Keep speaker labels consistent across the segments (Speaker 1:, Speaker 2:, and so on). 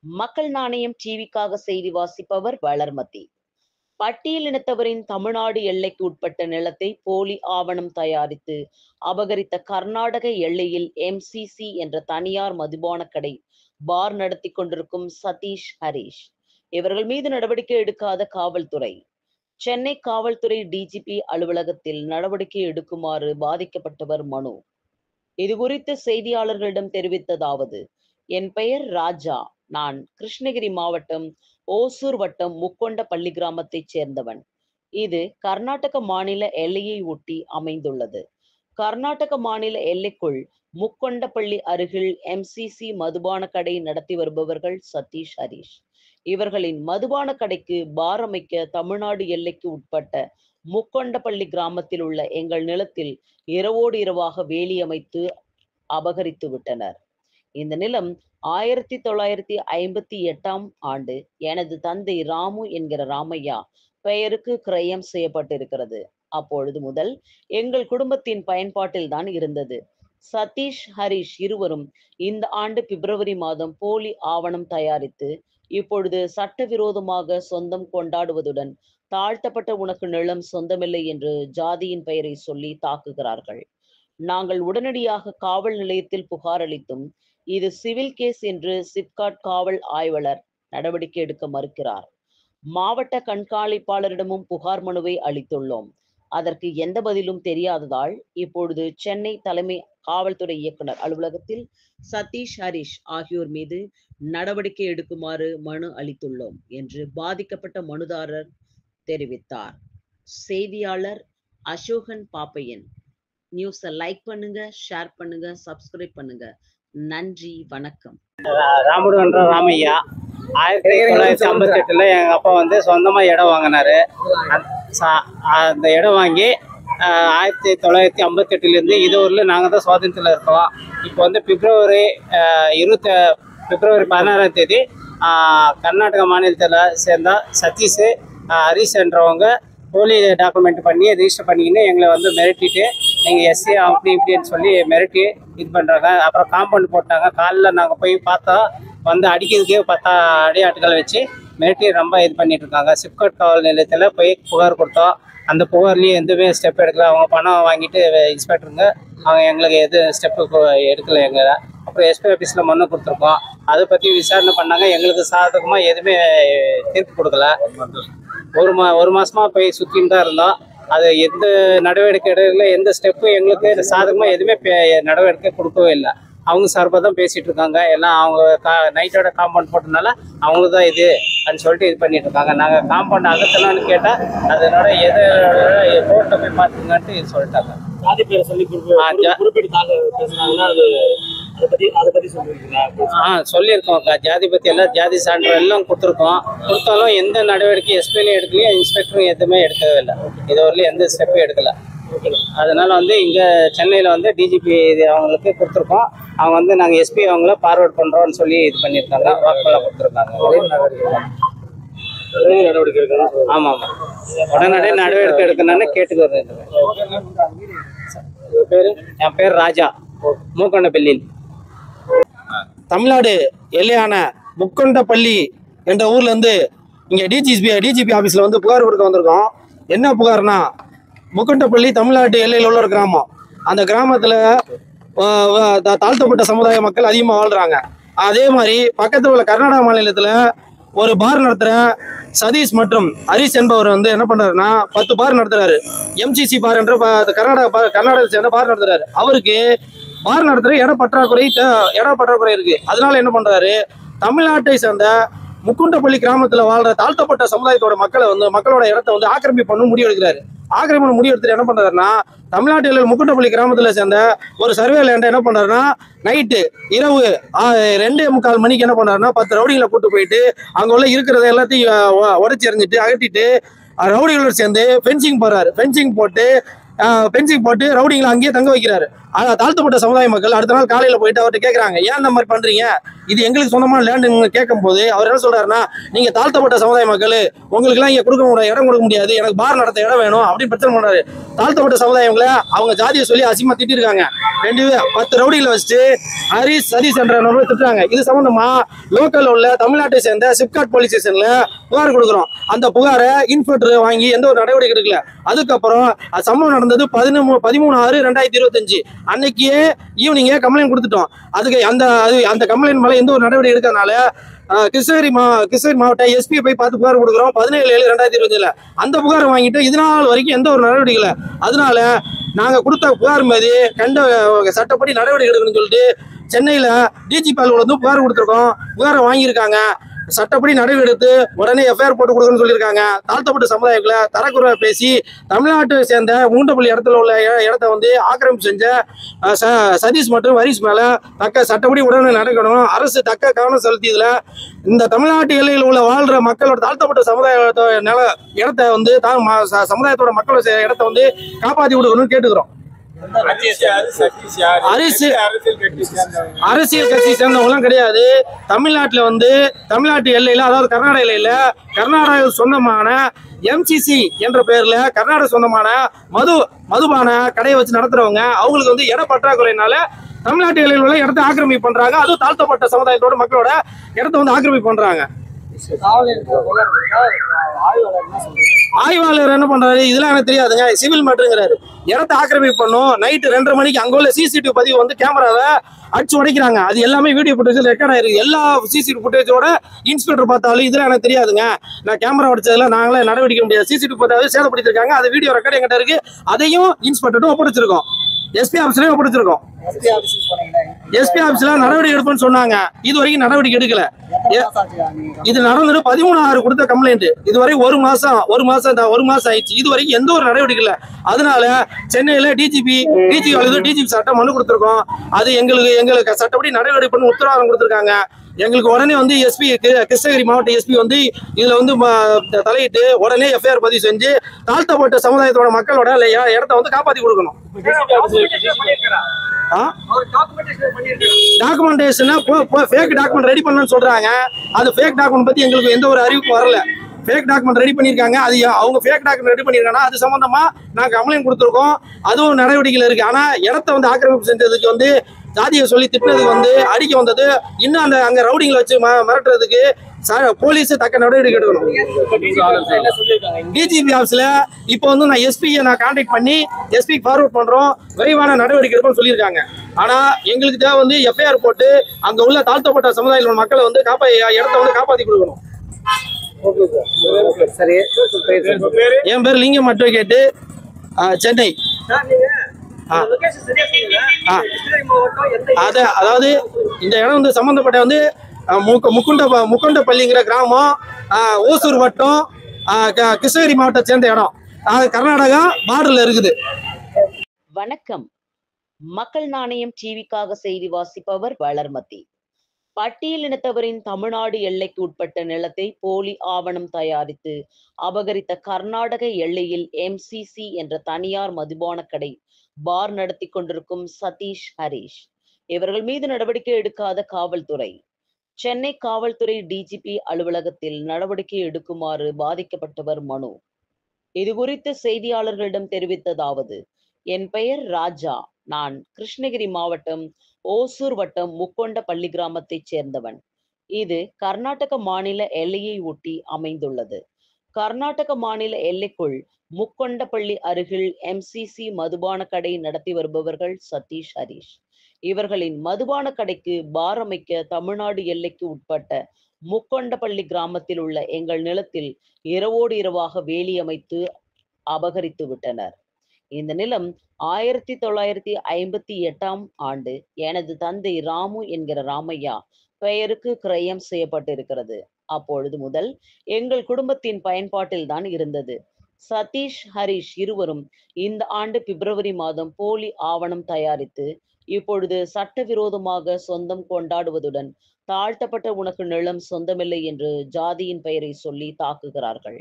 Speaker 1: மக்கள் நாணயம் டிவிக்காக செய்தி வாசிப்பவர் வளர்மதி. பட்டியலினத்தவரின் தமிழ்நாடு எல்லைக்கு உட்பட்ட நிலத்தை போலி ஆவணம் தயாரித்து அபகரித்த கர்நாடக எல்லையில் MCC என்ற தனியார் மதுபான கடை பார் நடத்தி கொண்டிருக்கும் சதீஷ் ஹரிஷ் இவர்கள் மீது நடவடிக்கை எடுக்காத காவல்துறை. சென்னை காவல்துறை டிஜிபி அலுவலகத்தில் நடவடிக்கை எடுக்குமாறு பாதிக்கப்பட்டவர் மனு இதுகுறித்து செய்தியாளர்களிடம் தெரிவித்ததாவது: என் பெயர் ராஜா. நான் கிருஷ்ணகிரி மாவட்டம் ஓசூர் வட்டம் முக்கொண்டப்பள்ளி கிராமத்தைச் சேர்ந்தவன். இது கர்நாடக மாநில எல்லையை ஒட்டி அமைந்துள்ளது. கர்நாடக மாநில எல்லைக்குள் முக்கொண்டப்பள்ளி அருகில் MCC மதுபான கடை நடத்தி வருபவர்கள் சதீஷ் ஹரிஷ். இவர்களின் மதுபான கடைக்கு பார் அமைக்க தமிழ்நாடு எல்லைக்கு உட்பட்ட முக்கொண்டப்பள்ளி கிராமத்தில் உள்ள எங்கள் நிலத்தில் இரவோடு இரவாக வேலி அமைத்து அபகரித்து விட்டனர். இந்த நிலம் 1958ஆம் ஆண்டு எனது தந்தை ராமு என்கிற ராமையா பெயருக்கு கிரயம் செய்யப்பட்டிருக்கிறது. அப்பொழுது முதல் எங்கள் குடும்பத்தின் பயன்பாட்டில் தான் இருந்தது. சதீஷ் ஹரிஷ் இருவரும் இந்த ஆண்டு பிப்ரவரி மாதம் போலி ஆவணம் தயாரித்து இப்பொழுது சட்டவிரோதமாக சொந்தம் கொண்டாடுவதுடன் தாழ்த்தப்பட்ட உனக்கு நிலம் சொந்தமில்லை என்று ஜாதியின் பெயரை சொல்லி தாக்குகிறார்கள். நாங்கள் உடனடியாக காவல் நிலையத்தில் புகார் அளித்தும் இது சிவில் கேஸ் என்று சிப்காட் காவல் ஆய்வாளர் நடவடிக்கை எடுக்க மறுக்கிறார். மாவட்ட கண்காணிப்பாளரிடமும் புகார் மனுவை அளித்துள்ளோம். அதற்கு எந்த பதிலும் தெரியாததால் இப்பொழுது சென்னை தலைமை காவல்துறை இயக்குனர் அலுவலகத்தில் சதீஷ் ஹரிஷ் ஆகியோர் மீது நடவடிக்கை எடுக்குமாறு மனு அளித்துள்ளோம் என்று பாதிக்கப்பட்ட மனுதாரர் தெரிவித்தார். செய்தியாளர் அசோகன் பாப்பையன். நியூஸை லைக் பண்ணுங்க, ஷேர் பண்ணுங்க, சப்ஸ்கிரைப் பண்ணுங்க. நன்றி, வணக்கம்.
Speaker 2: ராமுடுன்ற ராமையா 1958 எங்கள் அப்பா சொந்தமாக இடம் வாங்கினாரு. அந்த இடம் வாங்கி 1958 இது நாங்கள் தான் சுதந்திரத்தில் இருக்கோம். இப்போ பிப்ரவரி 16ஆம் தேதி கர்நாடக மாநிலத்தில் சேர்ந்த சதீஷ் ஹரிஷ் என்றவங்க போலி டாக்குமெண்ட் பண்ணி ரிஜிஸ்டர் பண்ணிக்கின்னு எங்களை மிரட்டிட்டு நீங்கள் எஸ்சி அப்படி இப்படின்னு சொல்லி மிரட்டி இது பண்ணுறாங்க. அப்புறம் காம்பவுண்ட் போட்டாங்க. காலையில் நாங்கள் போய் பார்த்தா அடிக்கிறதுக்கே 10 அடியாட்களை வச்சு மிரட்டி ரொம்ப இது பண்ணிட்டு இருக்காங்க. சிப்காட் காவல் நிலையத்தில் போய் புகார் கொடுத்தோம். அந்த புகார்லேயும் எதுவுமே ஸ்டெப் எடுக்கல. அவங்க பணம் வாங்கிட்டு இன்ஸ்பெக்டருங்க அவங்க எங்களுக்கு எது ஸ்டெப்பு எடுக்கலை எங்களை. அப்புறம் SP ஆஃபீஸில் மனு கொடுத்துருக்கோம். அதை பற்றி விசாரணை பண்ணாங்க. எங்களுக்கு சாதகமாக எதுவுமே தீர்ப்பு கொடுக்கல. ஒரு மாசமா போய் சுற்றின்னு தான் இருந்தோம். அது எந்த நடவடிக்கை எடுக்கல. எந்த ஸ்டெப்பு எங்களுக்கு சாதகமாக எதுவுமே நடவடிக்கை கொடுக்கவே இல்லை. அவங்க சார்பாக தான் பேசிகிட்டு இருக்காங்க. எல்லாம் அவங்க நைட்டோட காம்பவுண்ட் போட்டதுனால அவங்களுக்கு தான் இது அப்படின்னு சொல்லிட்டு இது பண்ணிட்டு இருக்காங்க. நாங்கள் காம்பவுண்ட் அகத்தலாம்னு கேட்டால் அதனோட எது கோர்ட்டை போய் பார்த்துங்கன்ட்டு இது சொல்லிட்டாங்க.
Speaker 3: ஜாதி பேரை சொல்லி
Speaker 2: சொல்லியிருக்கோம். ஜாதி பற்றி எல்லாம் ஜாதி சான்று எல்லாம் கொடுத்துருக்கோம். கொடுத்தாலும் எந்த நடவடிக்கை எஸ்பிலையும் எடுக்கலையே, இன்ஸ்பெக்டரும் எதுவுமே எடுக்கவே இல்லை. இது வரலையும் எந்த ஸ்டெப்பும் எடுக்கலை. அதனால இங்கே சென்னையில் டிஜிபி அவங்களுக்கு கொடுத்துருக்கோம். அவங்க நாங்கள் SP அவங்கள ஃபார்வர்ட் பண்ணுறோம்னு சொல்லி இது பண்ணியிருக்காங்க. வாக்குமூலம் கொடுத்துருக்காங்க. ஆமாம் ஆமாம், உடனடி நடவடிக்கை எடுக்கணும்னு கேட்டுக்கிறது. என் பேர் ராஜா, மூக்கொண்டப்பள்ளி.
Speaker 4: தமிழ்நாடு எல்லையான முக்கொண்டப்பள்ளி என்ற ஊர்லேருந்து இங்கே டிஜிபி ஆஃபீஸில் புகார் கொடுக்க வந்திருக்கோம். என்ன புகார்னா, முக்கொண்டப்பள்ளி தமிழ்நாட்டு எல்லையில் உள்ள ஒரு கிராமம். அந்த கிராமத்தில் தாழ்த்தப்பட்ட சமுதாய மக்கள் அதிகமாக வாழ்கிறாங்க. அதே மாதிரி பக்கத்தில் உள்ள கர்நாடக மாநிலத்தில் ஒரு பார் நடத்துகிற சதீஷ் மற்றும் ஹரிஷ் என்பவர் என்ன பண்ணுறாருன்னா 10 பார் நடத்துகிறாரு. MCC பார் என்ற கர்நாடகத்தை சேர்ந்த பார் நடத்துகிறாரு. அவருக்கு பார் நடத்துகிற இட பற்றாக்குறை இருக்கு. அதனால என்ன பண்ணுறாரு, தமிழ்நாட்டை சேர்ந்த முக்குண்டப்பள்ளி கிராமத்தில் வாழ்கிற தாழ்த்தப்பட்ட சமுதாயத்தோட மக்களோட இடத்தை ஆக்கிரமிப்பு பண்ண முடிவெடுக்கிறாரு. ஆக்கிரமிப்பு முடிவெடுத்துட்டு என்ன பண்ணுறாருன்னா, தமிழ்நாட்டில் முக்குண்டப்பள்ளி கிராமத்தில் சேர்ந்த ஒரு சர்வே லேண்டை என்ன பண்ணுறாருன்னா, நைட்டு இரவு 2:45 மணிக்கு என்ன பண்ணுறாருன்னா 10 ரவுடிகளை கூட்டு போயிட்டு அங்கே உள்ள இருக்கிறத எல்லாத்தையும் உடச்சி எறிஞ்சிட்டு அகட்டிட்டு ரவுடிகளோடு சேர்ந்து ஃபென்சிங் போட்டு ரவுடிங்களை அங்கேயே தங்க வைக்கிறாரு. தாழ்த்தப்பட்ட சமுதாய மக்கள் அடுத்த நாள் காலையில் போயிட்டு அவர்கிட்ட கேட்குறாங்க, ஏன் இந்த மாதிரி பண்ணுறீங்க, இது எங்களுக்கு சொந்தமான லேண்டு கேட்கும் போது அவர் என்ன சொல்றாருன்னா, நீங்கள் தாழ்த்தப்பட்ட சமுதாய மக்கள் உங்களுக்குலாம் இங்கே இடம் கொடுக்க முடியாது, எனக்கு பார் நடத்த இடம் வேணும் அப்படின்னு பிரச்சனை பண்ணுறாரு. தாழ்த்தப்பட்ட சமுதாயங்களை அவங்க ஜாதியை சொல்லி அசிங்கமாக திட்டிருக்காங்க. 10 ரவுடிகளை வச்சுட்டு ஹரிஸ் சதீஷ் என்ற நபரை திட்டுறாங்க. இது சம்பந்தமா லோக்கல் உள்ள தமிழ்நாட்டை சேர்ந்த சிப்காட் போலீஸ் ஸ்டேஷன்ல புகார் கொடுக்குறோம். அந்த புகாரை இன்ஸ்பெக்டர் வாங்கி எந்த ஒரு நடவடிக்கை எடுக்கல. அதுக்கப்புறம் சம்பவம் நடந்தது 13/6/2025 அன்னைக்கே ஈவினிங்கே கம்ப்ளைண்ட் கொடுத்துட்டோம். அதுக்கு அந்த கம்ப்ளைண்ட் மேல எந்த ஒரு நடவடிக்கை எடுக்கிறதுனால கிருஷ்ணகிரி மாவட்ட எஸ்பியை போய் பார்த்து புகார் கொடுக்குறோம் 17/7/2025. அந்த புகாரை வாங்கிட்டு இதனால் வரைக்கும் எந்த ஒரு நடவடிக்கை இல்லை. அதனால நாங்க கொடுத்த புகார் மீது சட்டப்படி நடவடிக்கை எடுக்கணும்னு சொல்லிட்டு சென்னையில டிஜிபி அலுவலகம் புகார் கொடுத்துருக்கோம். புகாரை வாங்கியிருக்காங்க. சட்டப்படி நடவடிக்கை எடுத்து உடனே எஃப்ஐஆர் போட்டு கொடுக்கணும்னு சொல்லியிருக்காங்க. தாழ்த்தப்பட்ட சமுதாயங்களை தரக்குறைவா பேசி தமிழ்நாட்டை சேர்ந்த மூண்டப்பள்ளி இடத்துல உள்ள இடத்த வந்து ஆக்கிரமிப்பு செஞ்ச சதீஷ் மற்றும் ஹரிஷ் மேல தக்க சட்டப்படி உடனே நடக்கணும். அரசு தக்க கவனம் செலுத்தியதுல இந்த தமிழ்நாட்டு எல்லையில் உள்ள வாழ்ற மக்களோட தாழ்த்தப்பட்ட சமுதாயத்தோட இடத்த வந்து சமுதாயத்தோட மக்களோட இடத்த வந்து காப்பாற்றி கொடுக்கணும்னு கேட்டுக்கிறோம். அரசியல் கட்சி சேர்ந்தவங்கலாம் கிடையாது. தமிழ்நாட்டுல வந்து தமிழ்நாட்டு எல்லையில, அதாவது கர்நாடக எல்லையில கர்நாடக சொந்தமான எம்சிசி என்ற பெயர்ல கர்நாடக சொந்தமான மதுபான கடையை வச்சு நடத்துறவங்க அவங்களுக்கு வந்து இட பற்றாக்குறையினால தமிழ்நாட்டு எல்லையில் உள்ள இடத்தை ஆக்கிரமிப்பு பண்றாங்க. அதுவும் தாழ்த்தப்பட்ட சமுதாயத்தோட மக்களோட இடத்த வந்து ஆக்கிரமிப்பு பண்றாங்க. ஆய்வாளர் என்ன பண்றாரு, இதெல்லாம் எனக்கு தெரியாதுங்க, சிவில் மேட்டருங்கிறாரு. இடத்த ஆக்கிரமிப்பு பண்ணும். நைட்டு 2:30 மணிக்கு அங்க உள்ள சிசிடிவி பதிவு வந்து கேமராவை அடிச்சு உடைக்கிறாங்க. அது எல்லாமே வீடியோ ஃபுட்டேஜ் ரெக்கார்ட் ஆயிருக்கு. எல்லா சிசிடிவி ஃபுட்டேஜோட இன்ஸ்பெக்டர் பார்த்தாலும் இதெல்லாம் எனக்கு தெரியாதுங்க, நான் கேமரா அடிச்சதுல நாங்களே நடவடிக்கை முடியாது. சிசிடிவி பார்த்தாலும் சேதப்படுத்திருக்காங்க. அது வீடியோ ரெக்கார்டு எங்கிட்ட இருக்கு. அதையும் இன்ஸ்பெக்டரும் ஒப்படைச்சிருக்கோம். எஸ்பி ஆபீஸ்லயும் ஒப்படைச்சிருக்கோம். எஸ்பி ஆபீஸ்ல நடவடிக்கை எடுப்பேன்னு சொன்னாங்க. இது வரைக்கும் நடவடிக்கை எடுக்கல. இது நடந்துட்டு 13/6 கொடுத்த கம்ப்ளைண்ட் இதுவரை ஒரு மாசம் ஆயிடுச்சு. இது வரைக்கும் எந்த ஒரு நடவடிக்கை இல்லை. அதனால சென்னையில டிஜிபி சட்டம் மனு கொடுத்துருக்கோம். அது எங்களுக்கு சட்டப்படி நடவடிக்கை பண்ணி உத்தரவாதம் கொடுத்துருக்காங்க. எங்களுக்கு உடனே வந்து எஸ்பி கிருஷ்ணகிரி மாவட்ட எஸ்பி வந்து இதுல வந்து தலையிட்டு உடனே எஃப்ஐஆர் பதிவு செஞ்சு தாழ்த்தப்பட்ட சமுதாயத்தோட மக்களோட இடத்த வந்து காப்பாத்தி கொடுக்கணும். டாக்குமெண்டேஷன் ஃபேக் டாக்குமெண்ட் ரெடி பண்ணணும்னு சொல்றாங்க. அது ஃபேக் டாக்குமெண்ட் பத்தி எங்களுக்கு எந்த ஒரு அறிவிப்பும் வரல. ஃபேக் டாக்குமெண்ட் ரெடி பண்ணியிருக்காங்க. அது அவங்க ஃபேக் டாக்குமெண்ட் ரெடி பண்ணியிருக்காங்கன்னா அது சம்பந்தமா நாங்கள் கம்ப்ளைண்ட் கொடுத்துருக்கோம். அதுவும் நடவடிக்கையில் இருக்கு. ஆனா இடத்த வந்து ஆக்கிரமிப்பு செஞ்சதுக்கு வந்து ஜாதியை சொல்லி திட்டினதுக்கு வந்து அடிக்க வந்தது. இன்னும் அங்க ரவுடிங்களை வச்சு மிரட்டுறதுக்கு போலீஸ் தக்க நடவடிக்கை எடுக்கணும். டிஜிபி ஆஃபீஸ்ல இப்போ வந்து நான் எஸ்பியை கான்டாக்ட் பண்ணி எஸ்பிக்கு ஃபார்வர்ட் பண்றோம், விரைவான நடவடிக்கை எடுப்போம்னு சொல்லியிருக்காங்க. ஆனா எங்களுக்கு தேவை வந்து எஃப்ஐஆர் போட்டு அங்க உள்ள தாழ்த்தப்பட்ட சமுதாய மக்களை வந்து இடத்த வந்து காப்பாற்றி கொடுக்கணும். என் பேர் லிங்கம் அட்வொகேட், சென்னை. அதாவது இந்த இடம் வந்து சம்பந்தப்பட்ட வந்து முக்குண்டப்பள்ளிங்கிற கிராமம், ஓசூர் வட்டம், கிருஷ்ணகிரி மாவட்டத்தை சேர்ந்த இடம். கர்நாடகா பார்டர்ல இருக்குது.
Speaker 1: வணக்கம். மக்கள் நாணயம் டிவிக்காக செய்தி வாசிப்பவர் வளர்மதி. பட்டியலினத்தவரின் தமிழ்நாடு எல்லைக்கு உட்பட்ட நிலத்தை போலி ஆவணம் தயாரித்து அபகரித்த கர்நாடக எல்லையில் எம்சிசி என்ற தனியார் மதுபான கடை பார் நடத்தி கொண்டிருக்கும் சதீஷ் ஹரிஷ் இவர்கள் மீது நடவடிக்கை எடுக்காத காவல்துறை. சென்னை காவல்துறை டிஜிபி அலுவலகத்தில் நடவடிக்கை எடுக்குமாறு பாதிக்கப்பட்டவர் மனு. இது குறித்து செய்தியாளர்களிடம் தெரிவித்ததாவது: என் பெயர் ராஜா. நான் கிருஷ்ணகிரி மாவட்டம் ஓசூர் வட்டம் முக்கொண்டப்பள்ளி கிராமத்தைச் சேர்ந்தவன். இது கர்நாடக மாநில எல்லையை ஒட்டி அமைந்துள்ளது. கர்நாடக மாநில எல்லைக்குள் முக்கொண்டப்பள்ளி அருகில் எம்சிசி மதுபான கடை நடத்தி வருபவர்கள் சதீஷ் ஹரிஷ். இவர்களின் மதுபான கடைக்கு பார் அமைக்க தமிழ்நாடு எல்லைக்கு உட்பட்ட முக்கொண்டப்பள்ளி கிராமத்தில் உள்ள எங்கள் நிலத்தில் இரவோடு இரவாக வேலி அமைத்து அபகரித்து விட்டனர். இந்த நிலம் 1958ஆம் ஆண்டு எனது தந்தை ராமு என்கிற ராமையா பெயருக்கு கிரயம் செய்யப்பட்டிருக்கிறது. அப்பொழுது முதல் எங்கள் குடும்பத்தின் பயன்பாட்டில் தான் இருந்தது. சதீஷ் ஹரிஷ் இருவரும் இந்த ஆண்டு பிப்ரவரி மாதம் போலி ஆவணம் தயாரித்து இப்பொழுது சட்டவிரோதமாக சொந்தம் கொண்டாடுவதுடன் தாழ்த்தப்பட்ட உனக்கு நிலம் சொந்தமில்லை என்று ஜாதியின் பெயரை சொல்லி தாக்குகிறார்கள்.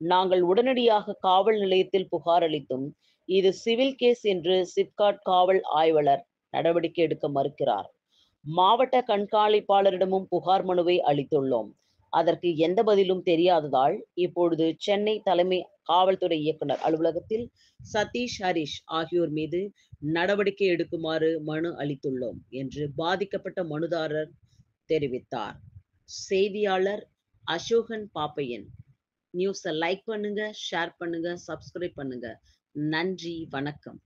Speaker 1: நாங்கள் உடனடியாக காவல் நிலையத்தில் புகார் அளித்தும் இது சிவில் கேஸ் என்று சிப்காட் காவல் ஆய்வாளர் நடவடிக்கை எடுக்க மறுக்கிறார். மாவட்ட கண்காணிப்பாளரிடமும் புகார் மனுவை அளித்துள்ளோம். அதற்கு எந்த பதிலும் தெரியாததால் இப்பொழுது சென்னை தலைமை காவல்துறை இயக்குனர் அலுவலகத்தில் சதீஷ் ஹரிஷ் ஆகியோர் மீது நடவடிக்கை எடுக்குமாறு மனு அளித்துள்ளோம் என்று பாதிக்கப்பட்ட மனுதாரர் தெரிவித்தார். செய்தியாளர் அசோகன் பாப்பையன். நியூஸை லைக் பண்ணுங்க, ஷேர் பண்ணுங்க, சப்ஸ்கிரைப் பண்ணுங்க. நன்றி, வணக்கம்.